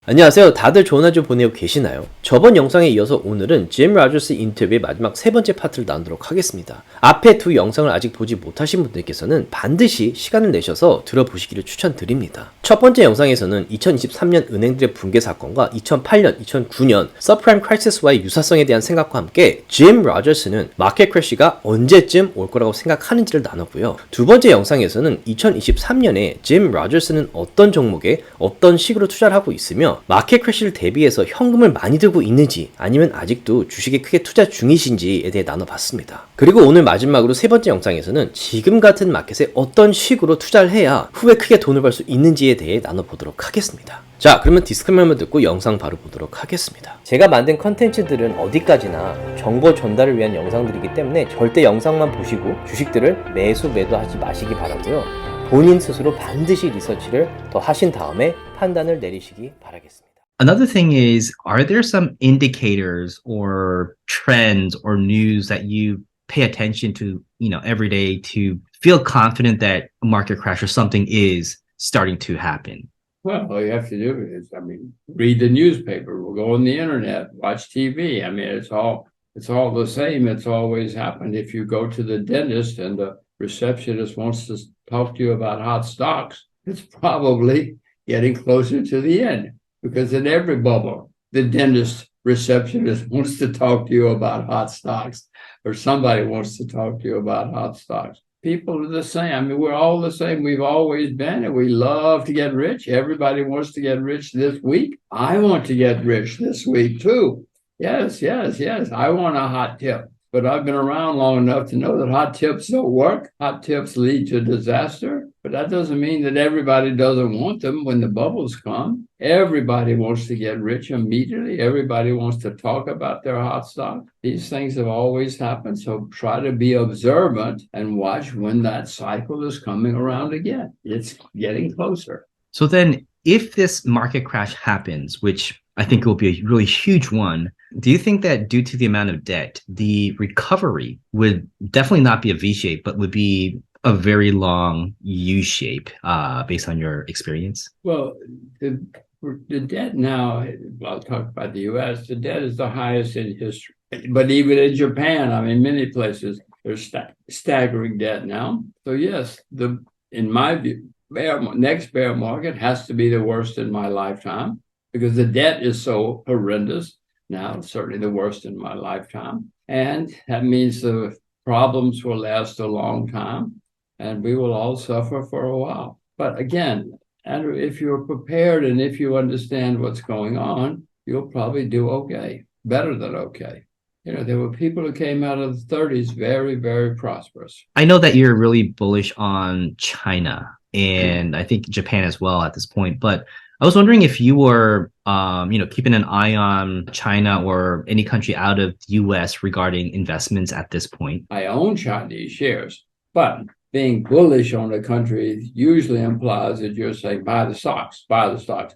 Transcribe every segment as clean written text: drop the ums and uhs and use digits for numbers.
안녕하세요. 다들 좋은 한 주 보내고 계시나요? 저번 영상에 이어서 오늘은 짐 로저스 인터뷰의 마지막 세 번째 파트를 나누도록 하겠습니다. 앞에 두 영상을 아직 보지 못하신 분들께서는 반드시 시간을 내셔서 들어보시기를 추천드립니다. 첫 번째 영상에서는 2023년 은행들의 붕괴 사건과 2008년, 2009년 서프라임 크라이시스와의 유사성에 대한 생각과 함께 짐 로저스는 마켓 크래쉬가 언제쯤 올 거라고 생각하는지를 나눴고요. 두 번째 영상에서는 2023년에 짐 로저스는 어떤 종목에 어떤 식으로 투자를 하고 있으며 마켓 크래쉬를 대비해서 현금을 많이 들고 있는지 아니면 아직도 주식에 크게 투자 중이신지에 대해 나눠봤습니다. 그리고 오늘 마지막으로 세 번째 영상에서는 지금 같은 마켓에 어떤 식으로 투자를 해야 후에 크게 돈을 벌 수 있는지에 대해 나눠보도록 하겠습니다. 자, 그러면 디스클레이머를 듣고 영상 바로 보도록 하겠습니다. 제가 만든 컨텐츠들은 어디까지나 정보 전달을 위한 영상들이기 때문에 절대 영상만 보시고 주식들을 매도하지 마시기 바라고요. 본인 스스로 반드시 리서치를 더 하신 다음에 판단을 내리시기 바라겠습니다. Another thing is, are there some indicators or trends or news that you pay attention to, every day to feel confident that a market crash or something is starting to happen? Well, all you have to do is, read the newspaper, we'll go on the internet, watch TV. It's all the same. It's always happened. If you go to the dentist and the receptionist wants to talk to you about hot stocks, it's probably getting closer to the end. Because in every bubble, the dentist receptionist wants to talk to you about hot stocks, or somebody wants to talk to you about hot stocks. People are the same. We're all the same. We've always been, and we love to get rich. Everybody wants to get rich this week. I want to get rich this week too. Yes. I want a hot tip. But I've been around long enough to know that hot tips don't work. Hot tips lead to disaster. But that doesn't mean that everybody doesn't want them when the bubbles come. Everybody wants to get rich immediately. Everybody wants to talk about their hot stock. These things have always happened. So try to be observant and watch when that cycle is coming around again. It's getting closer. So then if this market crash happens, which I think will be a really huge one, do you think that due to the amount of debt, the recovery would definitely not be a V shape, but would be a very long U shape, based on your experience? Well, the debt now, I'll talk about the U.S., the debt is the highest in history. But even in Japan, many places, there's staggering debt now. So yes, in my view, next bear market has to be the worst in my lifetime because the debt is so horrendous. Now, certainly the worst in my lifetime. And that means the problems will last a long time and we will all suffer for a while. But again, Andrew, if you're prepared and if you understand what's going on, you'll probably do okay, better than okay. There were people who came out of the 30s very, very prosperous. I know that you're really bullish on China and I think Japan as well at this point, but I was wondering if you were, keeping an eye on China or any country out of the U.S. regarding investments at this point. I own Chinese shares, but being bullish on a country usually implies that you're saying, buy the stocks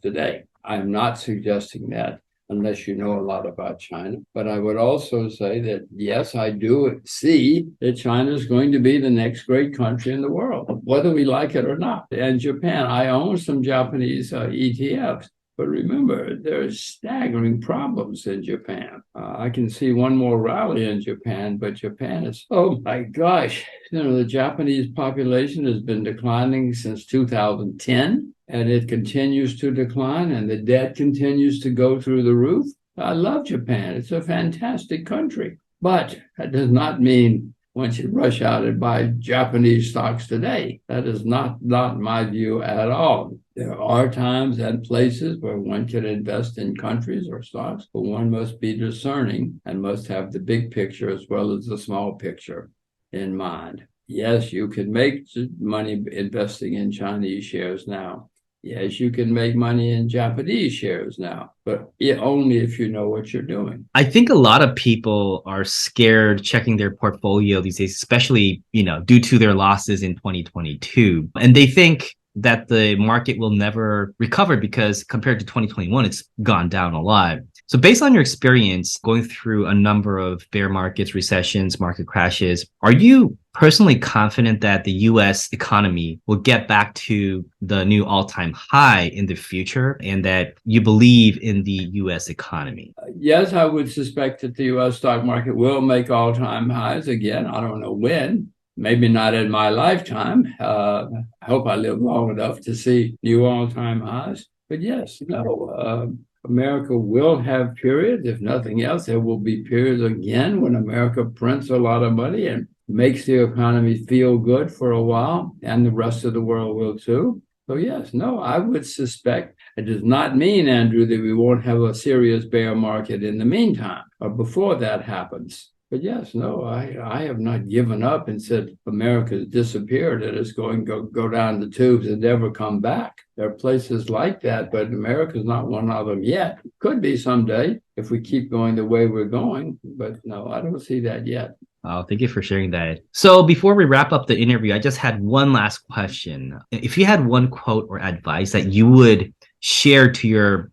today. I'm not suggesting that unless you know a lot about China. But I would also say that, yes, I do see that China is going to be the next great country in the world, whether we like it or not. And Japan, I own some Japanese ETFs. But remember, there's staggering problems in Japan. I can see one more rally in Japan, but Japan is, oh my gosh, the Japanese population has been declining since 2010. And it continues to decline and the debt continues to go through the roof. I love Japan. It's a fantastic country. But that does not mean one should rush out and buy Japanese stocks today. That is not my view at all. There are times and places where one can invest in countries or stocks, but one must be discerning and must have the big picture as well as the small picture in mind. Yes, you can make money investing in Chinese shares now. Yes, you can make money in Japanese shares now, but only if you know what you're doing. I think a lot of people are scared checking their portfolio these days, especially, due to their losses in 2022. And they think that the market will never recover because compared to 2021, it's gone down a lot. So based on your experience going through a number of bear markets, recessions, market crashes, are you personally confident that the US economy will get back to the new all-time high in the future and that you believe in the US economy? Yes, I would suspect that the U.S. stock market will make all-time highs again. I don't know when. Maybe not in my lifetime. I hope I live long enough to see new all-time highs. But yes, no, America will have periods. If nothing else, there will be periods again when America prints a lot of money and makes the economy feel good for a while, and the rest of the world will too. So yes, no, I would suspect it does not mean, Andrew, that we won't have a serious bear market in the meantime or before that happens. But yes, no, I have not given up and said America's disappeared and it's going to go down the tubes and never come back. There are places like that, but America's not one of them yet. Could be someday if we keep going the way we're going. But no, I don't see that yet. Oh, thank you for sharing that. So before we wrap up the interview, I just had one last question. If you had one quote or advice that you would share to your,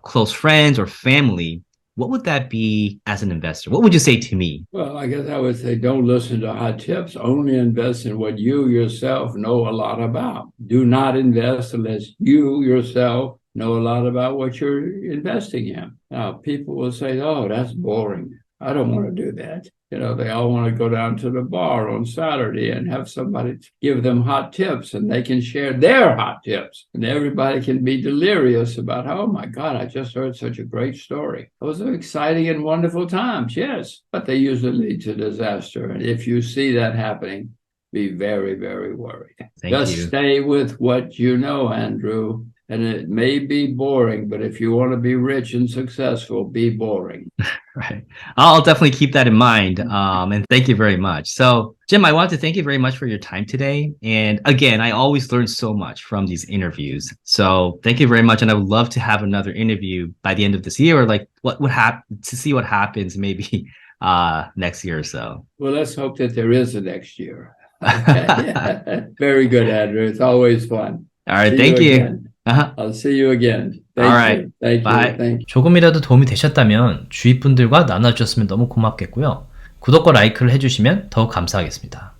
close friends or family, what would that be as an investor? What would you say to me? Well, I guess I would say don't listen to hot tips. Only invest in what you yourself know a lot about. Do not invest unless you yourself know a lot about what you're investing in. Now, people will say, oh, that's boring. I don't want to do that. They all want to go down to the bar on Saturday and have somebody give them hot tips and they can share their hot tips and everybody can be delirious about, oh my God, I just heard such a great story. Those are exciting and wonderful times, yes, but they usually lead to disaster. And if you see that happening, be very, very worried. Thank you. Stay with what you know, Andrew. And it may be boring, but if you want to be rich and successful, be boring. Right. I'll definitely keep that in mind. And thank you very much. So, Jim, I want to thank you very much for your time today. And again, I always learn so much from these interviews. So thank you very much. And I would love to have another interview by the end of this year, or like what would happen to see what happens maybe next year or so. Well, let's hope that there is a next year. Okay. Very good, Andrew. It's always fun. All right. Thank you. I'll see you again. All right. Thank Bye. you. Thank you. 조금이라도 도움이 되셨다면 주위 분들과 나눠주셨으면 너무 고맙겠고요. 구독과 라이크를 해주시면 더욱 감사하겠습니다.